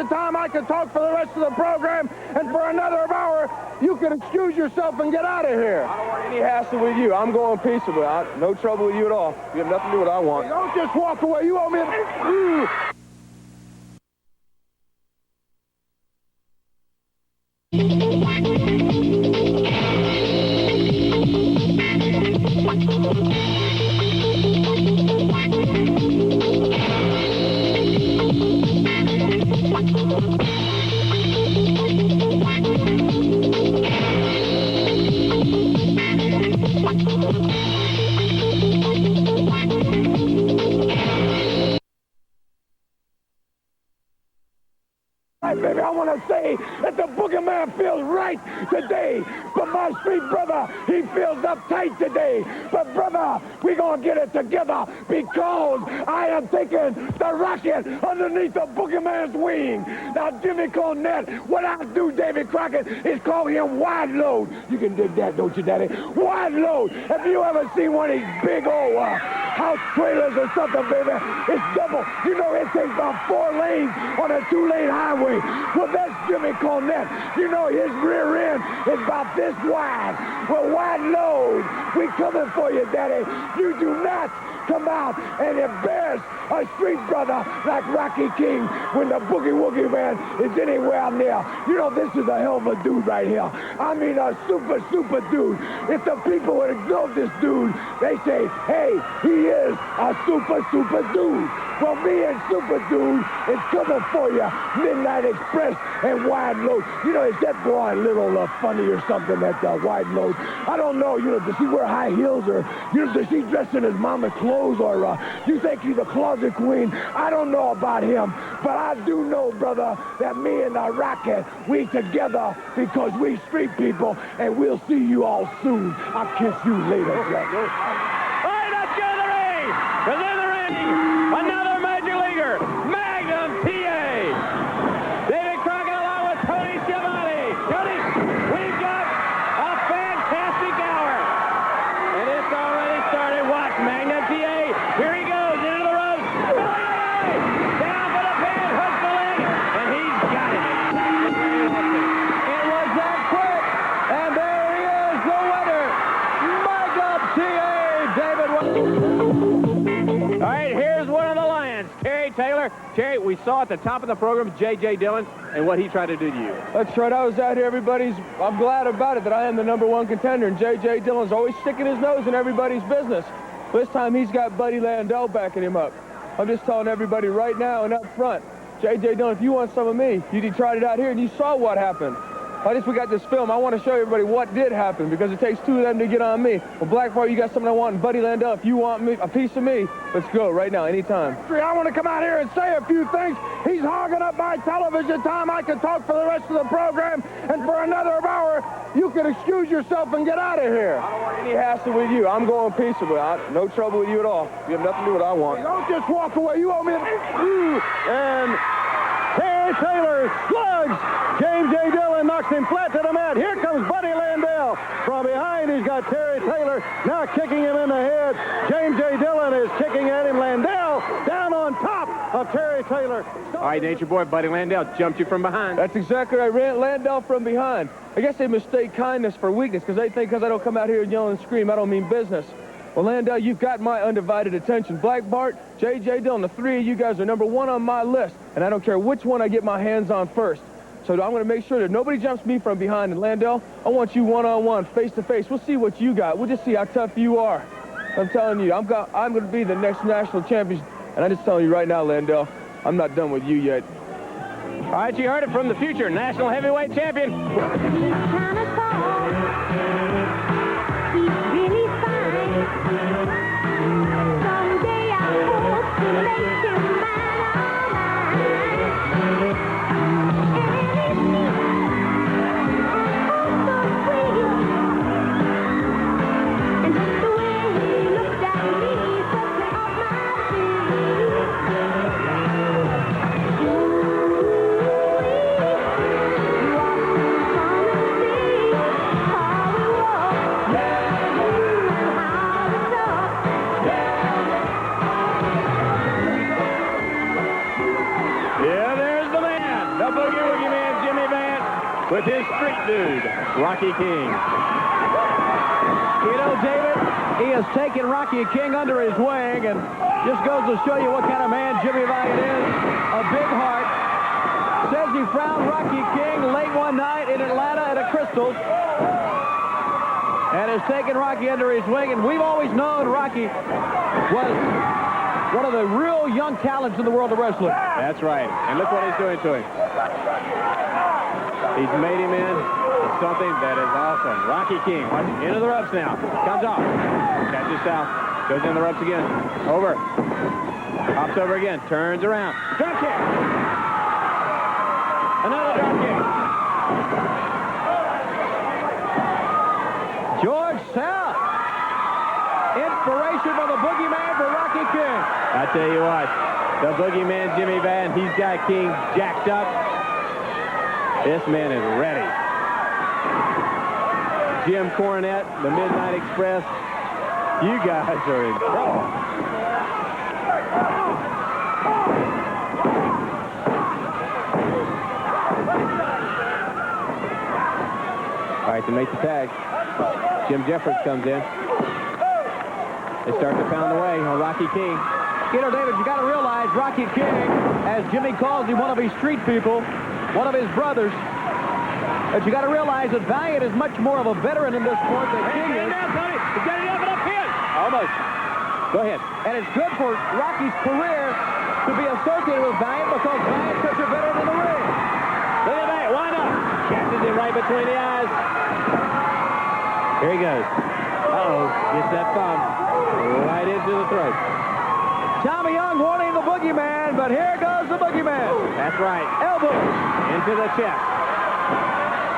Time I could talk for the rest of the program, and for another hour, you can excuse yourself and get out of here. I don't want any hassle with you. I'm going peaceably. No trouble with you at all. You have nothing to do with what I want. Hey, don't just walk away. You owe me baby, I want to say that the boogeyman feels right today, but my street brother, he feels uptight today. But brother, we're going to get it together because I am taking the rocket underneath the boogeyman's wing. Now, Jimmy Cornette, what I do, David Crockett, is call him wide load. You can dig that, don't you, Daddy? Wide load. Have you ever seen one of these big old house trailers or something, baby? It's double. You know, it takes about 4 lanes on a 2-lane highway. Well, that's Jimmy Cornette. You know, his rear end is about this wide. Well, wide load. We coming for you, Daddy. You do not come out and embarrass a street brother like Rocky King when the Boogie Woogie Man is anywhere near. You know, this is a hell of a dude right here. I mean, a super, super dude. If the people would ignore this dude, they say, hey, he is a super, super dude. Well, me and Super Dude is coming for you. Midnight Express and Wide Load. You know, is that boy a little funny or something, that Wide Load? I don't know. You know, does he wear high heels, or, you know, does he dress in his mama's clothes, or you think he's a closet queen? I don't know about him, but I do know, brother, that me and the Rocket, we together because we street people, and we'll see you all soon. I'll kiss you later, Jack. All right, let's go to the ring. Because in the ring, another major leaguer, Magnum TA. David Crockett along with Tony Schiavone. Tony, we've got a fantastic hour. And it's already started. Watch Magnum TA. Here he goes into the ropes. Down for the pin, hooks the leg, and he's got it. It was that quick. And there he is, the winner, Magnum TA, David. All right, here's one of the Lions, Terry Taylor. Terry, we saw at the top of the program J.J. Dillon and what he tried to do to you. That's right. I was out here. I'm glad about it that I am the #1 contender, and J.J. Dillon's always sticking his nose in everybody's business. This time he's got Buddy Landell backing him up. I'm just telling everybody right now and up front, J.J. Dillon, if you want some of me, you tried it out here and you saw what happened. We got this film. I want to show everybody what did happen because it takes 2 of them to get on me. Well, Blackfire, you got something I want, and Buddy Landell, if you want me, a piece of me, let's go right now, anytime. I want to come out here and say a few things. He's hogging up my television time. I can talk for the rest of the program, and for another hour, you can excuse yourself and get out of here. I don't want any hassle with you. I'm going peaceably. No trouble with you at all. You have nothing to do with what I want. Hey, don't just walk away. You owe me And Terry Taylor slugs James J. Dillon, knocks him flat to the mat. Here comes Buddy Landell. From behind, he's got Terry Taylor now kicking him in the head. James J. Dillon is kicking at him. Landell down on top of Terry Taylor. All right, ain't your boy Buddy Landell jumped you from behind. That's exactly right. Landell from behind. I guess they mistake kindness for weakness because they think because I don't come out here and yell and scream, I don't mean business. Well, Landell, you've got my undivided attention. Black Bart, J.J. Dillon, the 3 of you guys are #1 on my list, and I don't care which one I get my hands on first. So I'm going to make sure that nobody jumps me from behind. And Landell, I want you one-on-one, face-to-face. We'll see what you got. We'll just see how tough you are. I'm telling you, I'm going to be the next national champion. And I'm just telling you right now, Landell, I'm not done with you yet. All right, you heard it from the future national heavyweight champion. Someday I hope to make him The Boogie Woogie Man, Jimmy Vance, with his street dude, Rocky King. You know, David, he has taken Rocky King under his wing, and just goes to show you what kind of man Jimmy Valiant is. A big heart. Says he found Rocky King late one night in Atlanta at a Crystal's, and has taken Rocky under his wing. And we've always known Rocky was one of the real young talents in the world of wrestling. That's right. And look what he's doing to him. He's made him into something that is awesome. Rocky King, watch, into the ropes now. Comes off. Catches south. Goes in the ropes again. Over. Hops over again. Turns around. Drop kick. Another drop kick. George South. Inspiration for the Boogeyman for Rocky King. I tell you what, the Boogeyman, Jimmy Van, he's got King jacked up. This man is ready. Jim Cornette, the Midnight Express, you guys are in trouble. All right, to make the tag, Jim Jeffers comes in. They start to pound away on Rocky King. You know, David, you got to realize Rocky King, as Jimmy calls him, one of his street people, one of his brothers, but you got to realize that Valiant is much more of a veteran in this sport than King is. He's got it up and up in. Almost. Go ahead. And it's good for Rocky's career to be associated with Valiant because Valiant's such a veteran in the ring. Look at that. Why not? Catches him right between the eyes. Here he goes. Uh-oh. Gets that thumb right into the throat. Tommy Young wanting the Boogeyman, but here goes the Boogeyman. That's right. Elbow. Into the chest.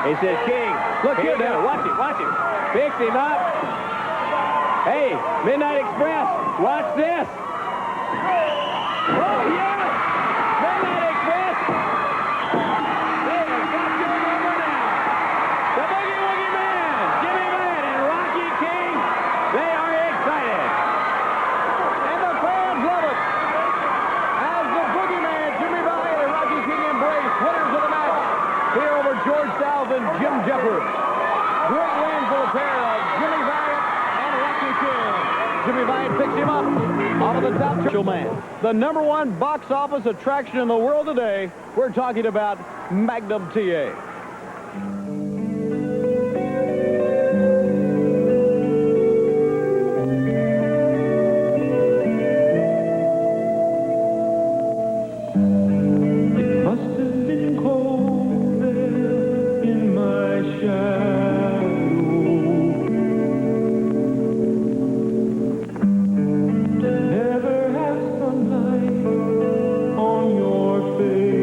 He says, King, look here, now. Watch him, watch him. Fix him up. Hey, Midnight Express, watch this. Oh, yeah. Midnight Express. They have got your number now. The Boogie Woogie Man, Jimmy Van, and Rocky King, they are excited. And the fans love it. As the Boogeyman, Jimmy Valiant, and Rocky King embrace winners of the match here over George South and Jim Jeffers. Great win for the pair of Jimmy Valiant and Rocky King. Jimmy Valiant picks him up off of the top. Man, the #1 box office attraction in the world today. We're talking about Magnum TA. On your face.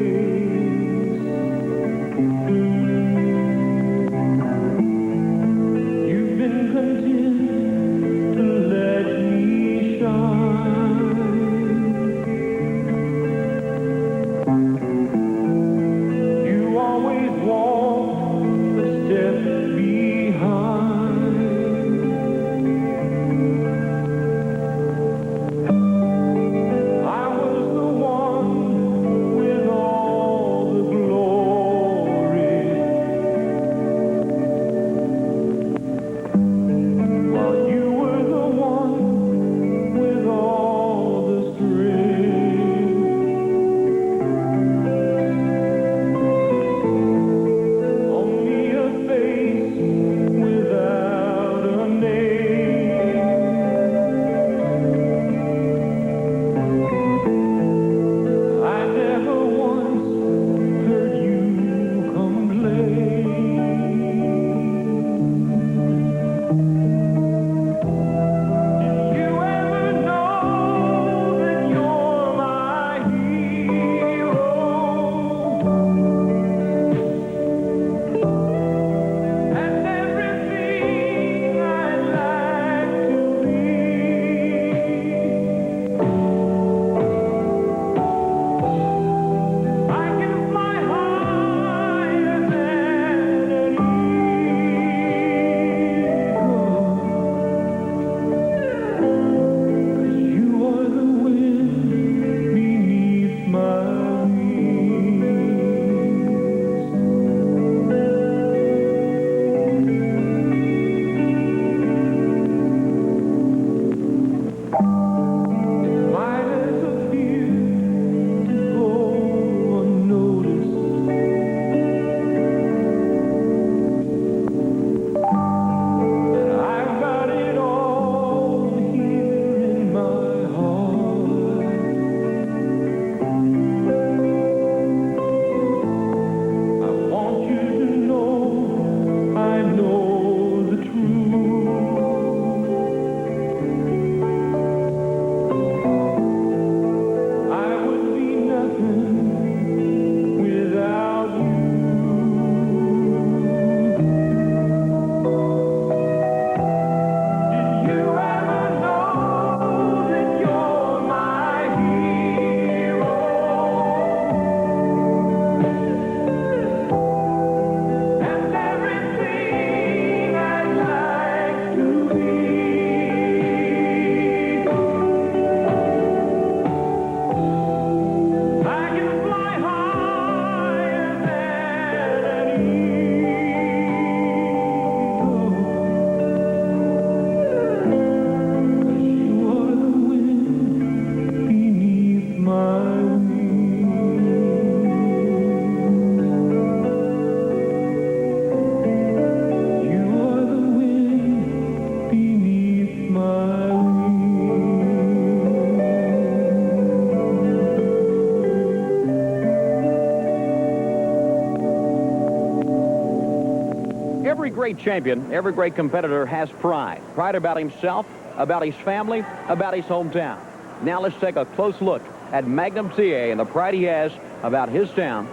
every great champion, every great competitor has pride. Pride about himself, about his family, about his hometown. Now let's take a close look at Magnum TA and the pride he has about his town,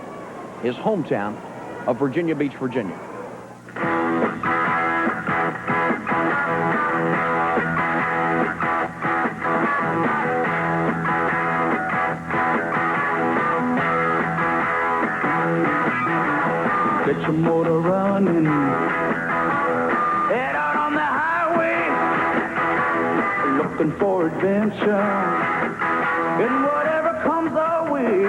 his hometown of Virginia Beach, Virginia. Get your motor running. Head out on the highway, looking for adventure, and whatever comes our way.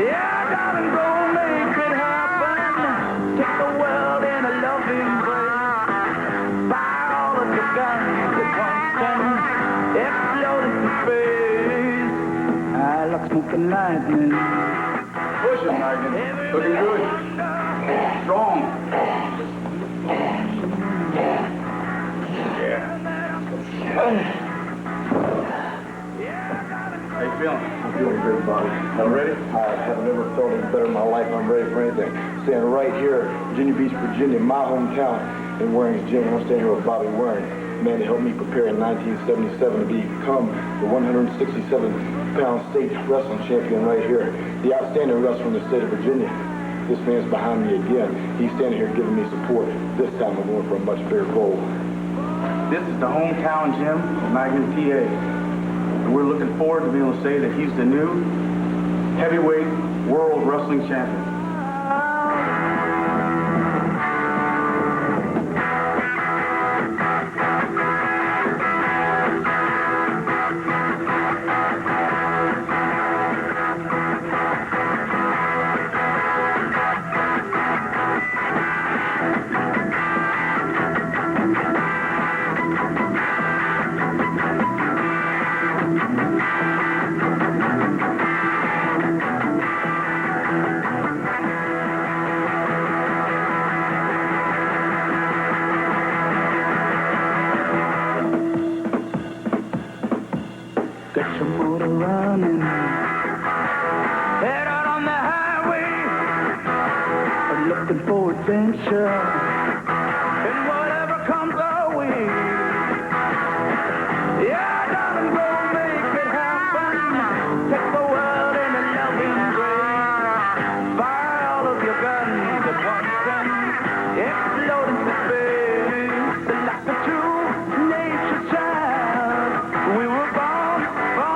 Yeah, darling, go make it happen. Take the world in a loving embrace. Fire all of your guns at once and explode into space. I like smoking lightning. Push it, Magnum. Looking good. Strong. Yeah. How you feeling? I'm feeling great, Bobby. I'm ready? I have never felt any better in my life. I'm ready for anything. Standing right here, Virginia Beach, Virginia, my hometown, in Waring's gym. I'm standing here with Bobby Waring. Man, that helped me prepare in 1977 to become the 167-pound state wrestling champion right here. The outstanding wrestler in the state of Virginia. This man's behind me again. He's standing here giving me support. This time I'm going for a much bigger goal. This is the hometown gym of Magnum TA. And we're looking forward to being able to say that he's the new heavyweight world wrestling champion. Get your motor running. Head out on the highway, looking for adventure, and whatever comes our way. Yeah, darling, go make it happen. Take the world in a loving embrace. Fire all of your guns at once and explode into space. Like a true nature child, we were born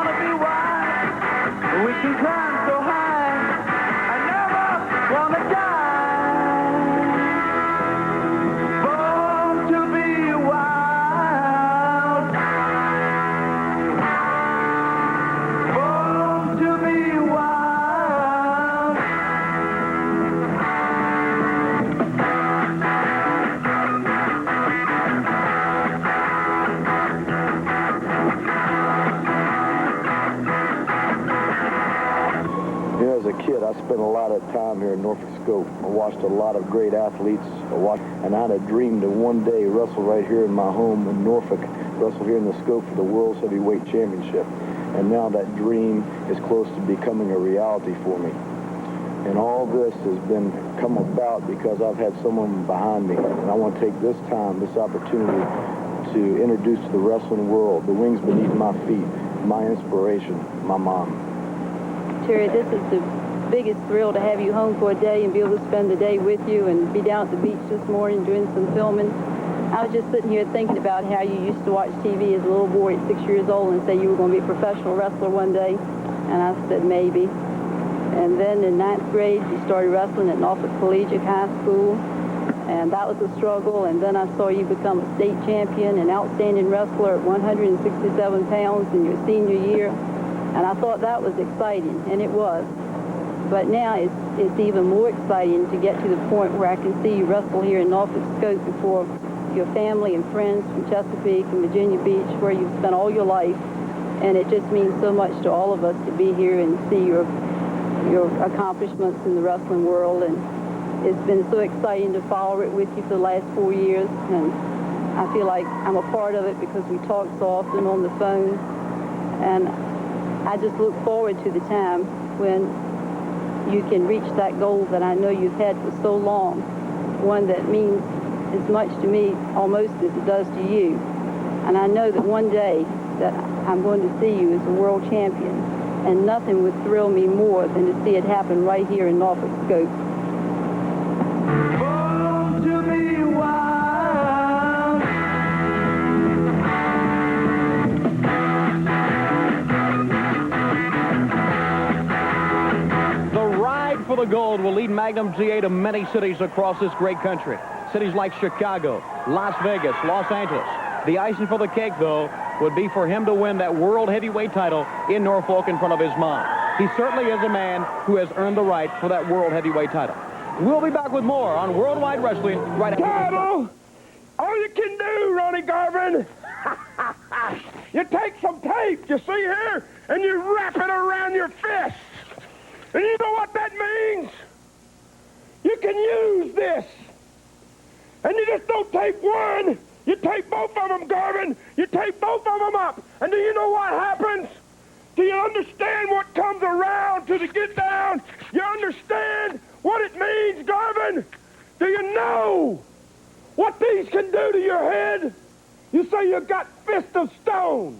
to be wild. We can climb so high, I never wanna die. Born to be wild. Born to be wild. You know, as a kid, I spent a lot of time here in Norfolk Scope. I watched a lot of great athletes, and I'd have dreamed to one day wrestle right here in my home in Norfolk, wrestle here in the Scope for the World's Heavyweight Championship. And now that dream is close to becoming a reality for me. And all this has come about because I've had someone behind me. And I want to take this time, this opportunity, to introduce to the wrestling world the wings beneath my feet, my inspiration, my mom. Terry, this is the biggest thrill to have you home for a day and be able to spend the day with you and be down at the beach this morning doing some filming. I was just sitting here thinking about how you used to watch TV as a little boy at 6 years old and say you were going to be a professional wrestler one day. And I said, maybe. And then in 9th grade, you started wrestling at Norfolk Collegiate High School. And that was a struggle. And then I saw you become a state champion, an outstanding wrestler at 167 pounds in your senior year. And I thought that was exciting, and it was. But now it's even more exciting to get to the point where I can see you wrestle here in Norfolk Scope before your family and friends from Chesapeake and Virginia Beach, where you've spent all your life. And it just means so much to all of us to be here and see your accomplishments in the wrestling world. And it's been so exciting to follow it with you for the last 4 years. And I feel like I'm a part of it because we talk so often on the phone. And I just look forward to the time when you can reach that goal that I know you've had for so long. one that means as much to me almost as it does to you. And I know that one day that I'm going to see you as a world champion. And nothing would thrill me more than to see it happen right here in Norfolk Scope. For the gold will lead Magnum TA to many cities across this great country. Cities like Chicago, Las Vegas, Los Angeles. The icing for the cake, though, would be for him to win that world heavyweight title in Norfolk in front of his mom. He certainly is a man who has earned the right for that world heavyweight title. We'll be back with more on Worldwide Wrestling right after this. Title! All you can do, Ronnie Garvin, you take some tape, you see here, and you wrap it around your fist. And you know what that means? You can use this. And you just don't tape one. You tape both of them, Garvin. You tape both of them up. And do you know what happens? Do you understand what comes around to the get down? You understand what it means, Garvin? Do you know what these can do to your head? You say you got fist of stone.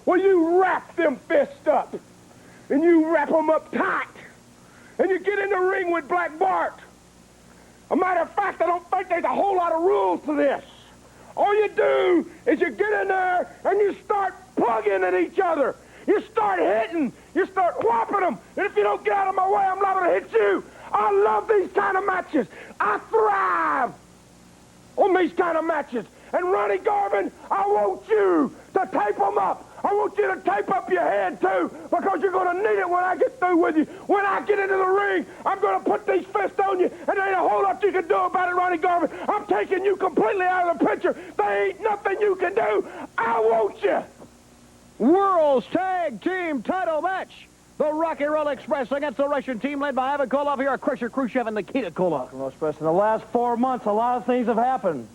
Well, you wrap them fists up. And you wrap them up tight. And you get in the ring with Black Bart. A matter of fact, I don't think there's a whole lot of rules to this. All you do is you get in there and you start plugging at each other. You start hitting. You start whopping them. And if you don't get out of my way, I'm liable to hit you. I love these kind of matches. I thrive on these kind of matches. And Ronnie Garvin, I want you to tape them up. I want you to tape up your head, too, because you're going to need it when I get through with you. When I get into the ring, I'm going to put these fists on you, and there ain't a whole lot you can do about it, Ronnie Garvin. I'm taking you completely out of the picture. There ain't nothing you can do. I want you. World's Tag Team Title Match. The Rock and Roll Express against the Russian team led by Ivan Koloff here, Crusher Khrushchev and Nikita Koloff. Well, Express, in the last 4 months, a lot of things have happened.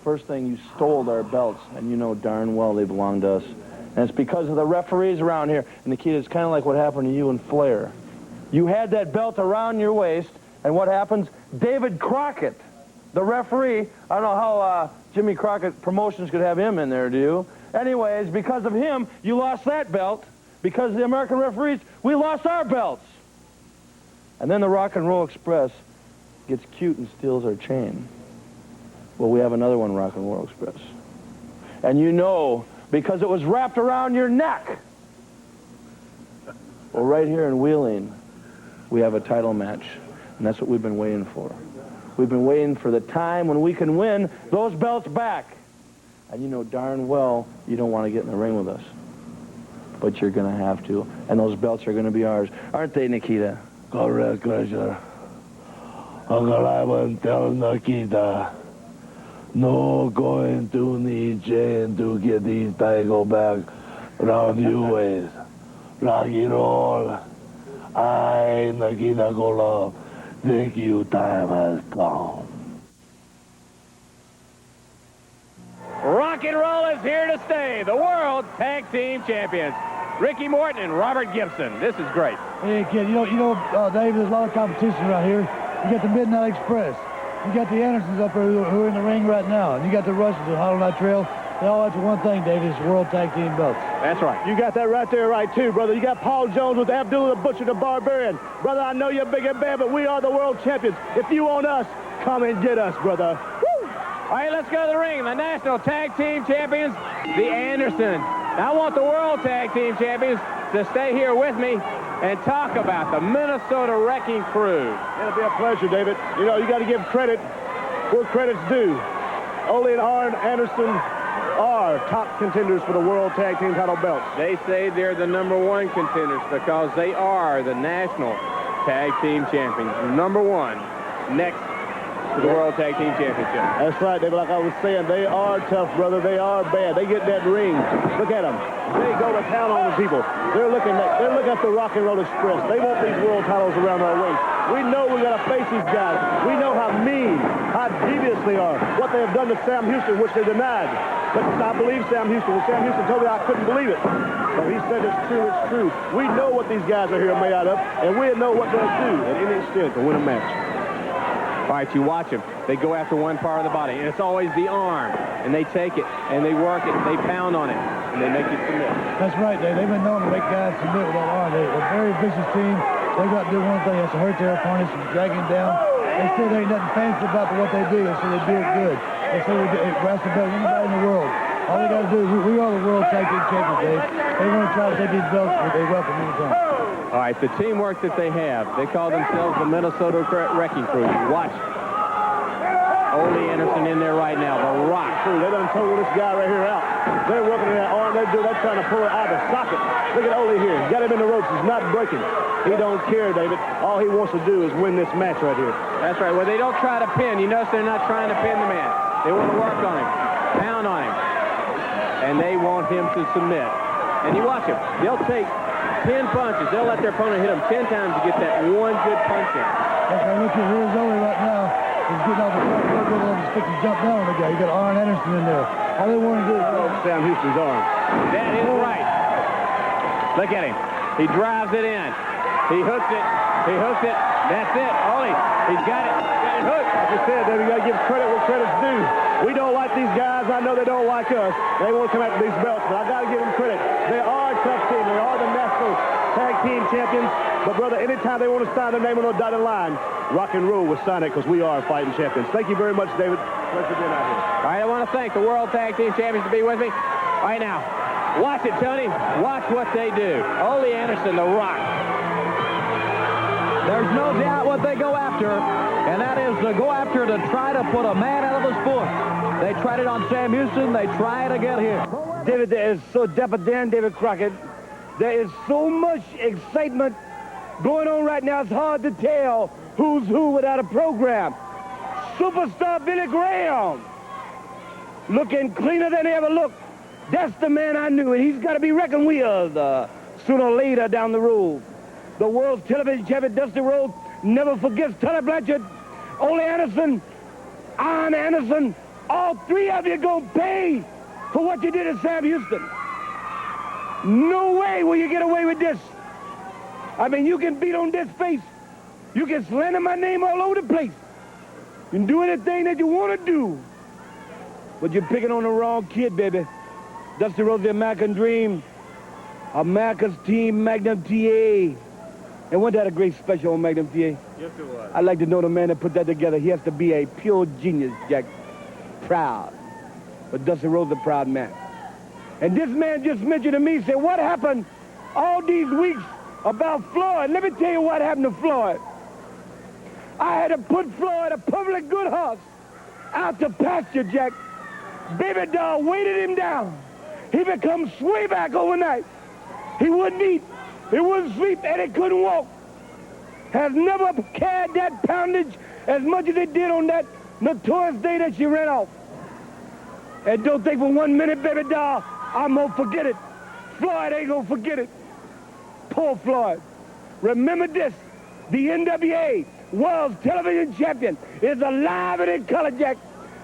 First thing, you stole our belts, and you know darn well they belong to us. And it's because of the referees around here. And Nikita, it's kind of like what happened to you and Flair. You had that belt around your waist, and what happens? David Crockett, the referee, I don't know how Jimmy Crockett Promotions could have him in there, do you? Anyways, because of him, you lost that belt. Because of the American referees, we lost our belts. And then the Rock and Roll Express gets cute and steals our chain. Well, we have another one, Rock and Roll Express. And you know, because it was wrapped around your neck. Well, right here in Wheeling, we have a title match. And that's what we've been waiting for. We've been waiting for the time when we can win those belts back. And you know darn well you don't want to get in the ring with us. But you're going to have to. And those belts are going to be ours. Aren't they, Nikita? Correct, Crusher. Uncle Ivan, tell Nikita, no going to need chain to get these title back round you ways. Rock and roll. I, Nikita Koloff, think you time has come. Rock and roll is here to stay. The World Tag Team Champions, Ricky Morton and Robert Gibson. This is great. Hey, kid, you know, Dave, there's a lot of competition right here. You got the Midnight Express. You got the Andersons up there who are in the ring right now. And you got the Russes who Hollow Night Trail. They all have one thing, Dave, is World Tag Team belts. That's right. You got that right there right, too, brother. You got Paul Jones with Abdullah the Butcher, the Barbarian. Brother, I know you're big and bad, but we are the world champions. If you want us, come and get us, brother. Woo! All right, let's go to the ring. The National Tag Team Champions, the Andersons. I want the World Tag Team Champions to stay here with me and talk about the Minnesota Wrecking Crew. It'll be a pleasure, David. You know, you got to give credit where credit's due. Ole and Arn Anderson are top contenders for the World Tag Team title belts. They say they're the #1 contenders because they are the National Tag Team Champions. #1 next to the World Tag Team Championship. That's right, David. Like I was saying, they are tough, brother. They are bad. They get that ring. Look at them. They go to town on the people. They're looking at the Rock and Roll Express. They want these world titles around our waist. We know we got to face these guys. We know how mean, how devious they are. What they have done to Sam Houston, which they denied. But I believe Sam Houston. When Sam Houston told me, I couldn't believe it. But he said it's true, it's true. We know what these guys are here made out of, and we know what they'll do at any extent to win a match. All right, you watch them. They go after one part of the body, and it's always the arm. And they take it, and they work it, and they pound on it, and they make you submit. That's right, Dave. They've been known to make guys submit with that arm. They're a very vicious team. They've got to do one thing. That's to hurt their opponents and drag him down. They say there ain't nothing fancy about what they do. They say they do it good. They say we wrestle better than anybody in the world. All they got to do is we are the world tag team champions, Dave. They want to try to take these belts, but they welcome anytime. All right, the teamwork that they have, they call themselves the Minnesota Wrecking Crew. Watch. Ole Anderson in there right now, the Rock. They done total this guy right here out. They're working that arm. They're trying to pull it out of the socket. Look at Ole here. He's got him in the ropes. He's not breaking. He don't care, David. All he wants to do is win this match right here. That's right. Well, they don't try to pin. You notice they're not trying to pin the man. They want to work on him, pound on him, and they want him to submit. And you watch him. They'll take 10 punches. They'll let their opponent hit them 10 times to get that one good punch in. Okay, look at here's Ole right now. He's getting off the front. He's going to stick and jump down on the guy. You got Arn Anderson in there. All they want to do is Sam Houston's arm. That is right. Look at him. He drives it in. He hooks it. He hooks it. That's it. Ole, he's got it. Got it hooked. Like I said, David, you got to give credit where credit's due. We don't like these guys. I know they don't like us. They want to come after these belts, but I got to give them credit. They are a tough team. They are the national tag team champions. But, brother, anytime they want to sign their name on a dotted line, Rock and Roll will sign it because we are fighting champions. Thank you very much, David. Pleasure being out here. All right, I want to thank the World Tag Team Champions to be with me. All right, now, watch it, Tony. Watch what they do. Ole Anderson, the Rock. There's no doubt what they go after, and that is to go after to try to put a man out of the sport. They tried it on Sam Houston. They try it again here. David, there is so Dapper Dan, David Crockett. There is so much excitement going on right now. It's hard to tell who's who without a program. Superstar Billy Graham, looking cleaner than he ever looked. That's the man I knew, and he's got to be reckoned with sooner or later down the road. The world's television champion, Dusty Rhodes, never forgets Tully Blanchard, Ole Anderson, Arn Anderson. All three of you gonna pay for what you did to Sam Houston. No way will you get away with this. I mean, you can beat on this face. You can slander my name all over the place. You can do anything that you want to do. But you're picking on the wrong kid, baby. Dusty Rhodes, the American Dream. America's team, Magnum TA. And wasn't that a great special on Magnum TA? Yes, it was. I'd like to know the man that put that together. He has to be a pure genius, Jack. Proud. But Dusty Rhodes, a proud man. And this man just mentioned to me, said, what happened all these weeks about Floyd? Let me tell you what happened to Floyd. I had to put Floyd, a public good horse, out to pasture, Jack. Baby Doll weighted him down. He become swayback overnight. He wouldn't eat. He wouldn't sleep, and he couldn't walk. Has never carried that poundage as much as it did on that notorious day that she ran off. And don't think for 1 minute, Baby Doll, I'm going to forget it. Floyd ain't going to forget it. Poor Floyd. Remember this. The NWA World's Television Champion is alive and in color, Jack.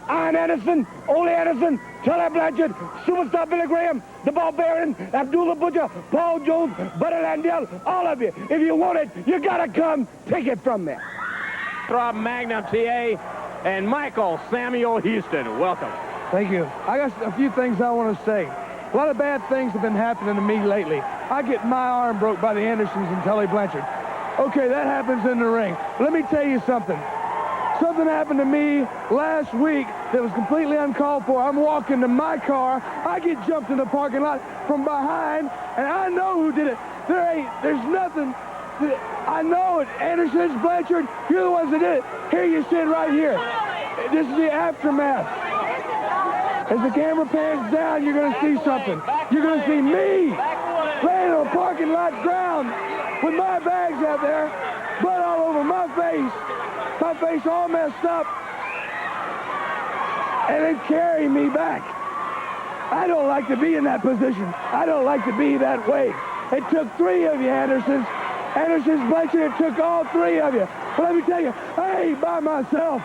Arn Anderson, Ole Anderson, Tully Blanchard, Superstar Billy Graham, the Barbarian, Abdullah Butcher, Paul Jones, Buddy Landell, all of you. If you want it, you gotta come take it from me. Rob Magnum TA and Michael Samuel Houston. Welcome. Thank you. I got a few things I want to say. A lot of bad things have been happening to me lately. I get my arm broke by the Andersons and Tully Blanchard. Okay, that happens in the ring. But let me tell you something. Something happened to me last week that was completely uncalled for. I'm walking to my car. I get jumped in the parking lot from behind, and I know who did it. There's nothing. I know it. Anderson, Blanchard, you're the ones that did it. Here you sit right here. This is the aftermath. As the camera pans down, you're going to see something. You're going to see me laying on a parking lot ground with my bags out there, blood all over my face all messed up, and they carry me back. I don't like to be in that position. I don't like to be that way. It took three of you, Andersons, Blanchard, it took all three of you. But let me tell you, I ain't by myself.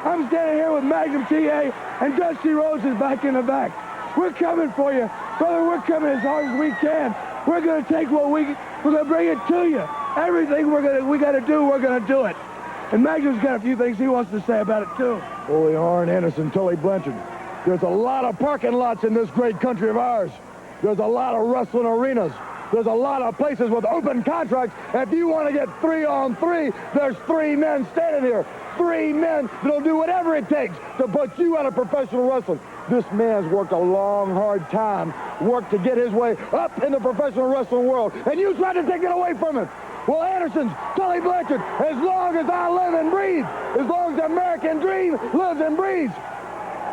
I'm standing here with Magnum TA, and Dusty Rhodes is back in the back. We're coming for you. Brother, we're coming as hard as we can. We're going to take what we're going to bring it to you. Everything we got to do, we're going to do it. And Magnum's got a few things he wants to say about it, too. Holy Arn, Anderson, Tully Blanchard. There's a lot of parking lots in this great country of ours. There's a lot of wrestling arenas. There's a lot of places with open contracts. If you want to get 3-on-3, there's 3 men standing here. 3 men that'll do whatever it takes to put you out of professional wrestling. This man's worked a long, hard time, worked to get his way up in the professional wrestling world, and you tried to take it away from him. Well, Anderson's, Tully Blanchard, as long as I live and breathe, as long as the American dream lives and breathes,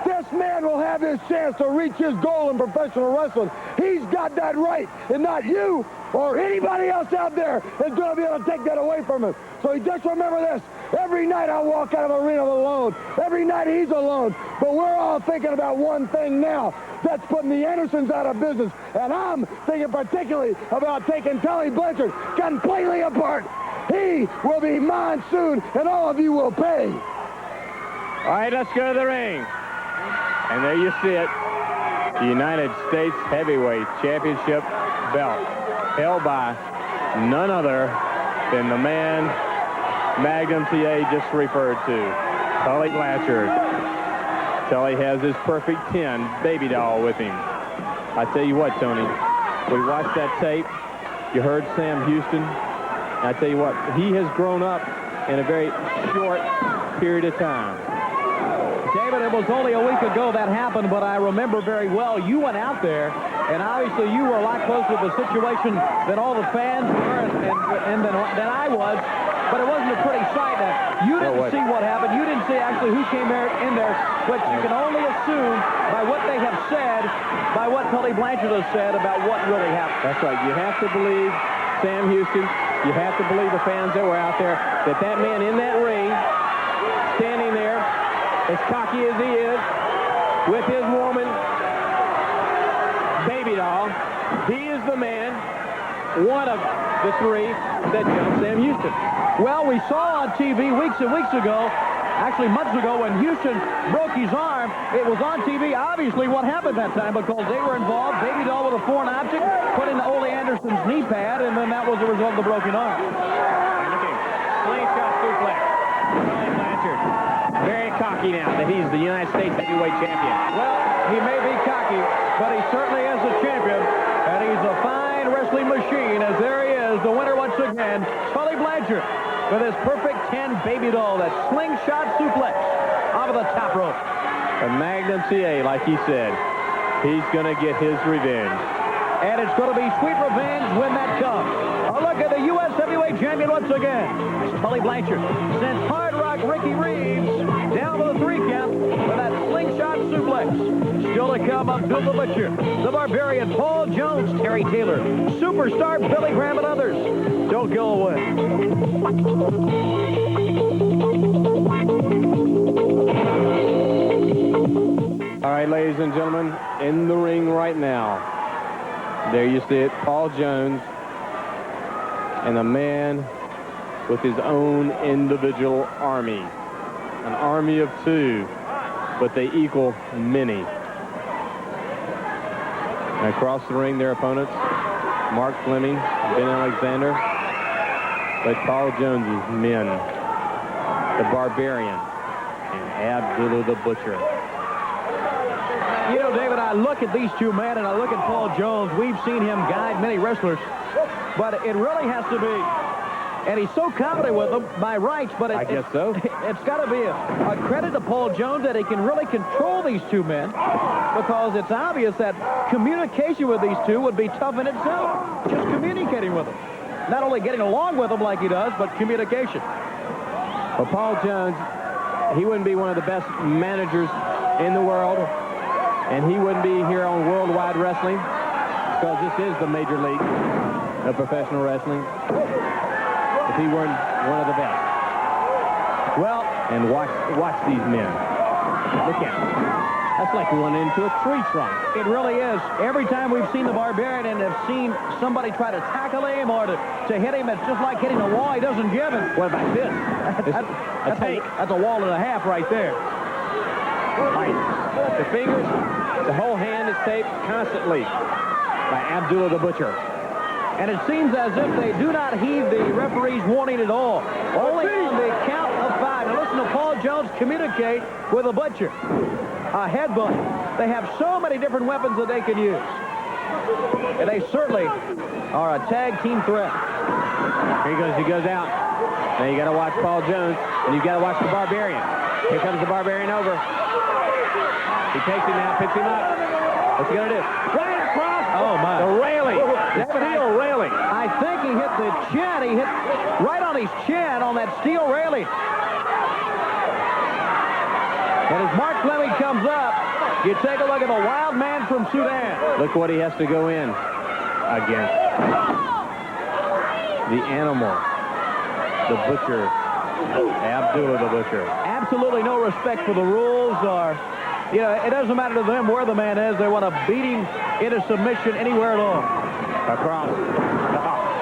this man will have his chance to reach his goal in professional wrestling. He's got that right, and not you or anybody else out there is going to be able to take that away from him. So just remember this. Every night I walk out of the arena alone. Every night he's alone. But we're all thinking about one thing now. That's putting the Andersons out of business. And I'm thinking particularly about taking Tully Blanchard completely apart. He will be mine soon, and all of you will pay. All right, let's go to the ring. And there you see it. The United States Heavyweight Championship belt held by none other than the man Magnum TA just referred to, Tully Blanchard. Tully has his perfect 10 baby doll with him. I tell you what, Tony, we watched that tape. You heard Sam Houston. I tell you what, he has grown up in a very short period of time. David, it was only a week ago that happened, but I remember very well you went out there, and obviously you were a lot closer to the situation than all the fans were and than I was, but it wasn't a pretty sight. Now, you didn't see what happened. You didn't see actually who came in there, but you can only assume by what they have said, by what Tully Blanchard has said about what really happened. That's right. You have to believe Sam Houston. You have to believe the fans that were out there, that man in that ring, standing there, as cocky as he is, with his woman, baby doll, he is the man, one of the 3 that jumped Sam Houston. Well, we saw on TV weeks and weeks ago, actually months ago, when Houston broke his arm. It was on TV, obviously, what happened that time, because they were involved. Baby doll with a foreign object put into Ole Anderson's knee pad, and then that was the result of the broken arm. And look at him. Slingshot suplex. Tully Blanchard. Very cocky now that he's the United States Heavyweight Champion. Well, he may be cocky, but he certainly is a champion, and he's a fine wrestling machine, as there he is, the winner once again, Tully Blanchard, with his perfect 10 baby doll, that slingshot suplex off of the top rope. And Magnum TA, like he said, he's going to get his revenge. And it's going to be sweet revenge when that comes. A look at the U.S. Heavyweight Champion once again. It's Tully Blanchard. Sends Hard Rock Ricky Reeves down to the 3 count for that slingshot suplex. Still to come, Abdul the Butcher, the Barbarian, Paul Jones, Terry Taylor, Superstar Billy Graham, and others. Don't go away. All right, ladies and gentlemen, in the ring right now, there you see it, Paul Jones, and a man with his own individual army. An army of 2, but they equal many. And across the ring, their opponents, Mark Fleming, Ben Alexander, but Paul Jones's men, the Barbarian, and Abdullah the Butcher. You know, David, I look at these 2 men, and I look at Paul Jones. We've seen him guide many wrestlers, but it really has to be, and he's so confident with them by rights, but I guess so. It's got to be a credit to Paul Jones that he can really control these 2 men, because it's obvious that communication with these 2 would be tough in itself. Just communicating with them. Not only getting along with them like he does, but communication. Well, Paul Jones, he wouldn't be one of the best managers in the world, and he wouldn't be here on Worldwide Wrestling, because this is the major league of professional wrestling, if he weren't one of the best. Well, and watch these men. Look at them. That's like running into a tree trunk. It really is. Every time we've seen the Barbarian and have seen somebody try to tackle him or to hit him, it's just like hitting a wall. He doesn't give it. What about this? That's a wall and a half right there. Right. The fingers, the whole hand is taped constantly by Abdullah the Butcher. And it seems as if they do not heed the referee's warning at all. Only on the count of Jones communicate with the Butcher? A headbutt. They have so many different weapons that they can use. And they certainly are a tag team threat. Here he goes. He goes out. Now you got to watch Paul Jones, and you got to watch the Barbarian. Here comes the Barbarian over. He takes him now, picks him up. What's he going to do? Right across the railing. The steel railing. I think he hit the chin. He hit right on his chin on that steel railing. And as Mark Fleming comes up, you take a look at the wild man from Sudan. Look what he has to go in against. The animal. The Butcher. Abdullah the Butcher. Absolutely no respect for the rules. Or, you know, it doesn't matter to them where the man is. They want to beat him into submission anywhere at all. Across.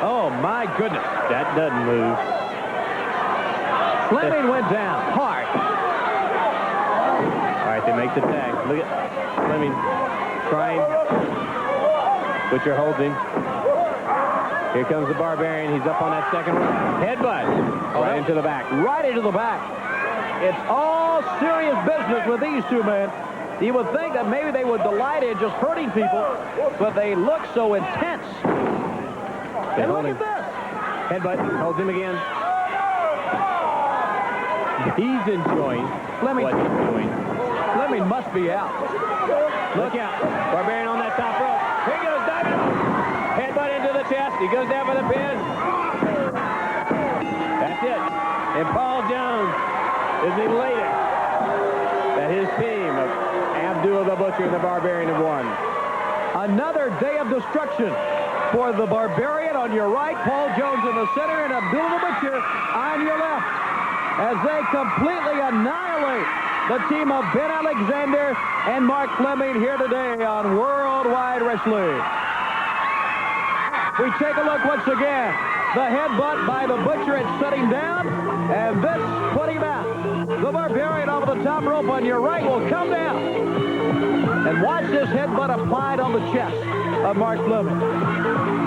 Oh, my goodness. That doesn't move. Fleming went down hard. All right, they make the tag. Look at Fleming trying. Butcher holds him. Here comes the Barbarian. He's up on that second rope. Headbutt. Right into the back. Right into the back. It's all serious business with these two men. You would think that maybe they would delight in just hurting people, but they look so intense. And look at this. Headbutt. Holds him again. He's enjoying what he's doing. Fleming must be out. Look out. Barbarian on that top rope. Here he goes, diving. Headbutt into the chest. He goes down for the pin. That's it. And Paul Jones is elated that his team of Abdullah the Butcher and the Barbarian have won. Another day of destruction for the Barbarian on your right, Paul Jones in the center, and Abdullah the Butcher on your left, as they completely annihilate the team of Ben Alexander and Mark Fleming here today on Worldwide Wrestling. We take a look once again. The headbutt by the Butcher, it set him down, and this put him out. The Barbarian over the top rope on your right will come down. And watch this headbutt applied on the chest of Mark Fleming.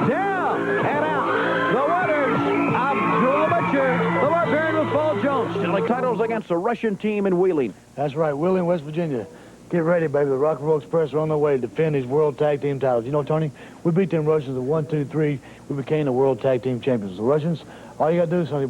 Down and out. The winners, Abdullah Butcher, the Barbarian with Paul Jones. Select titles against the Russian team in Wheeling. That's right, Wheeling, West Virginia. Get ready, baby. The Rock and Roll Express are on their way to defend these World Tag Team titles. You know, Tony, we beat them Russians at 1, 2, 3. We became the World Tag Team champions. The Russians, all you got to do is, Tony,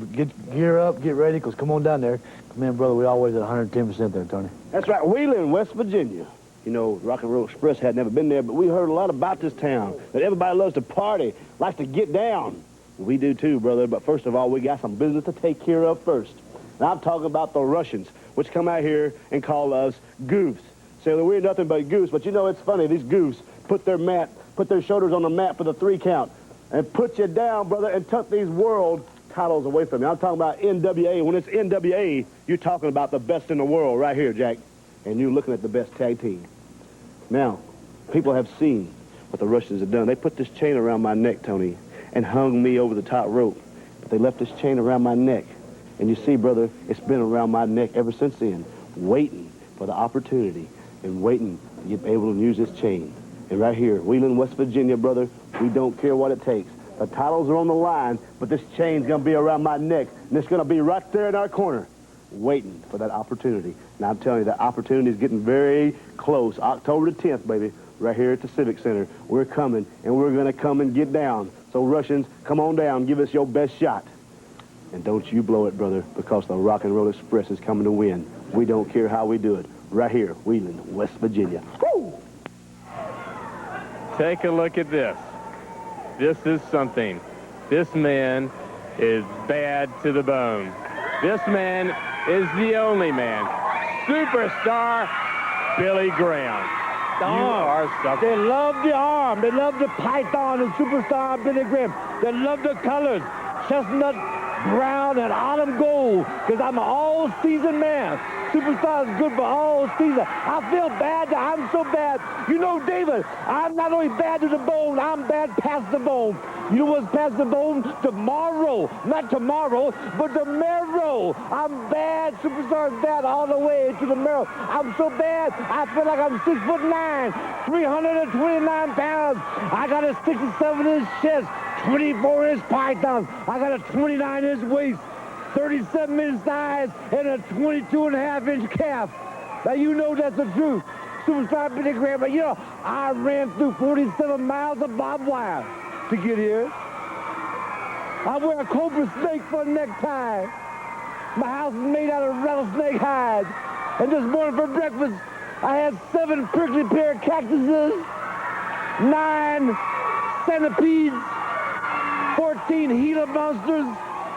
gear up, get ready, because come on down there. Come in, brother. We always at 110% there, Tony. That's right, Wheeling, West Virginia. You know, Rock and Roll Express had never been there, but we heard a lot about this town, that everybody loves to party, likes to get down. We do too, brother, but first of all, we got some business to take care of first. And I'm talking about the Russians, which come out here and call us goofs. Say that we're nothing but goofs, but you know, it's funny, these goofs put their shoulders on the mat for the 3 count and put you down, brother, and took these world titles away from you. I'm talking about NWA. When it's NWA, you're talking about the best in the world right here, Jack. And you're looking at the best tag team. Now, people have seen what the Russians have done. They put this chain around my neck, Tony, and hung me over the top rope. But they left this chain around my neck. And you see, brother, it's been around my neck ever since then, waiting for the opportunity and waiting to get able to use this chain. And right here, Wheeling, West Virginia, brother, we don't care what it takes. The titles are on the line, but this chain's going to be around my neck, and it's going to be right there in our corner, waiting for that opportunity. And I'm telling you, that opportunity is getting very close. October the 10th, baby, right here at the Civic Center. We're coming, and we're going to come and get down. So, Russians, come on down. Give us your best shot. And don't you blow it, brother, because the Rock and Roll Express is coming to win. We don't care how we do it. Right here, Wheeling, West Virginia. Woo! Take a look at this. This is something. This man is bad to the bone. This man is the only man. Superstar Billy Graham. You are something. They love the arm. They love the python and superstar Billy Graham. They love the colors. Chestnut, brown, and autumn gold. Because I'm an all-season man. Superstar is good for all season. I feel bad. I'm so bad. You know, David, I'm not only bad to the bone, I'm bad past the bone. You know what's past the bone? Tomorrow. Not tomorrow, but the marrow. I'm bad. Superstar is bad all the way to the marrow. I'm so bad, I feel like I'm 6'9", 329 pounds. I got a 67-inch chest, 24-inch python. I got a 29-inch waist. 37-inch thighs, and a 22.5-inch calf. Now, you know that's the truth. Superstar Billy Graham, but you know, I ran through 47 miles of barbed wire to get here. I wear a cobra snake for a necktie. My house is made out of rattlesnake hide. And this morning for breakfast, I had 7 prickly pear cactuses, 9 centipedes, 14 Gila monsters,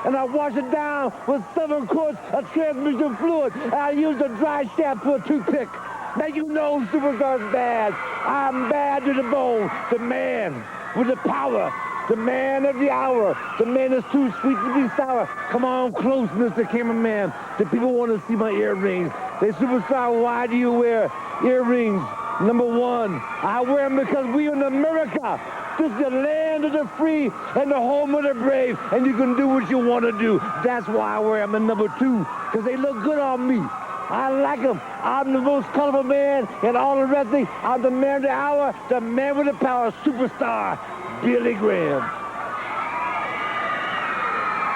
and I washed it down with 7 quarts of transmission fluid. And I used a dry shaft for a toothpick. Now you know Superstar's bad. I'm bad to the bone. The man with the power. The man of the hour. The man that's too sweet to be sour. Come on close, Mr. Cameraman. The people want to see my earrings. They Superstar, why do you wear earrings? Number 1, I wear them because we in America. This is the land of the free and the home of the brave, and you can do what you want to do. That's why I wear them. And number 2, because they look good on me. I like them. I'm the most colorful man in all of wrestling. I'm the man of the hour, the man with the power, Superstar Billy Graham.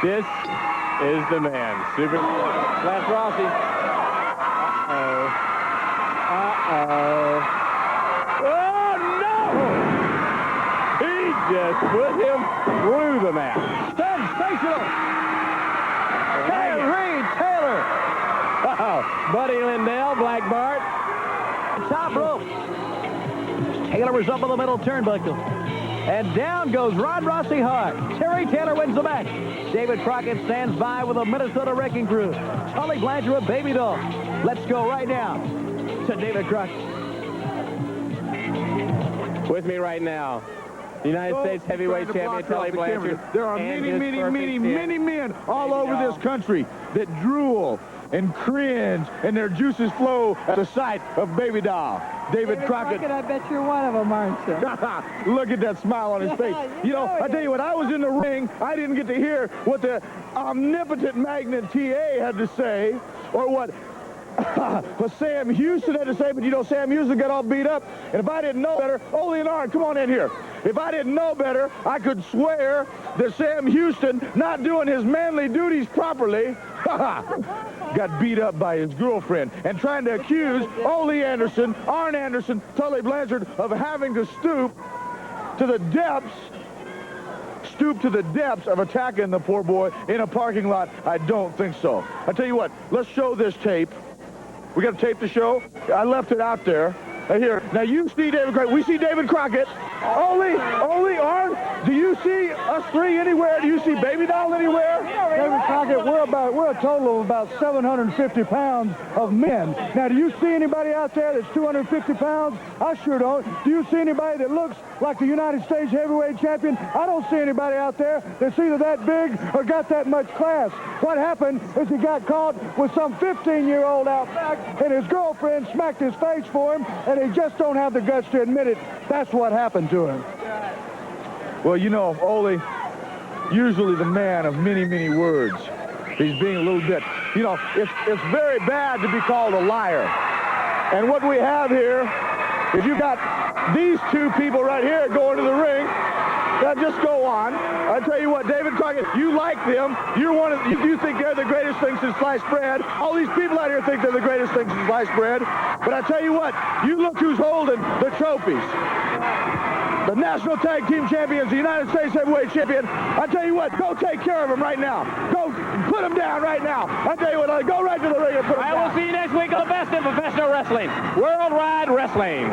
This is the man. Lance Rossi. Oh, no! He just put him through the mat. Sensational! Terry Taylor. Buddy Lindell, Black Bart. Top rope. Taylor is up on the middle turnbuckle. And down goes Ron Rossi hard. Terry Taylor wins the match. David Crockett stands by with a Minnesota Wrecking Crew. Tully Blanchard, a baby doll. Let's go right now to David Crockett. With me right now, the United States Heavyweight Champion, Tully Blanchard. There are many men all over this country that drool and cringe and their juices flow at the sight of Baby Doll. David Crockett. I bet you're one of them, aren't you? Look at that smile on his face. You know, I tell you what, I was in the ring. I didn't get to hear what the omnipotent magnet TA had to say or what Sam Houston had to say, but you know, Sam Houston got all beat up. And if I didn't know better, Ole and Arn, come on in here. If I didn't know better, I could swear that Sam Houston, not doing his manly duties properly, got beat up by his girlfriend and trying to accuse Ole Anderson, Arn Anderson, Tully Blanchard of having to stoop to the depths of attacking the poor boy in a parking lot. I don't think so. I tell you what, let's show this tape. We got to tape the show. I left it out there. Here. Now you see David Crockett. We see David Crockett. Ole, Arn, do you see us three anywhere? Do you see Baby Doll anywhere? David Crockett, we're a total of about 750 pounds of men. Now, do you see anybody out there that's 250 pounds? I sure don't. Do you see anybody that looks like the United States heavyweight champion? I don't see anybody out there that's either that big or got that much class. What happened is he got caught with some 15-year-old out back, and his girlfriend smacked his face for him, and he just don't have the guts to admit it. That's what happened to him. Well, you know, Ole, usually the man of many, many words. He's being a little bit, you know, it's very bad to be called a liar. And what we have here is you got these two people right here going to the ring. Now just go on. I tell you what, David Crockett, you like them. You think they're the greatest thing since sliced bread. All these people out here think they're the greatest thing since sliced bread. But I tell you what, you look who's holding the trophies. The National Tag Team Champions, the United States Heavyweight Champion. I tell you what, go take care of them right now. Go put them down right now. I tell you what, go right to the ring and put them down. I will see you next week on the best in professional wrestling. Worldwide Wrestling.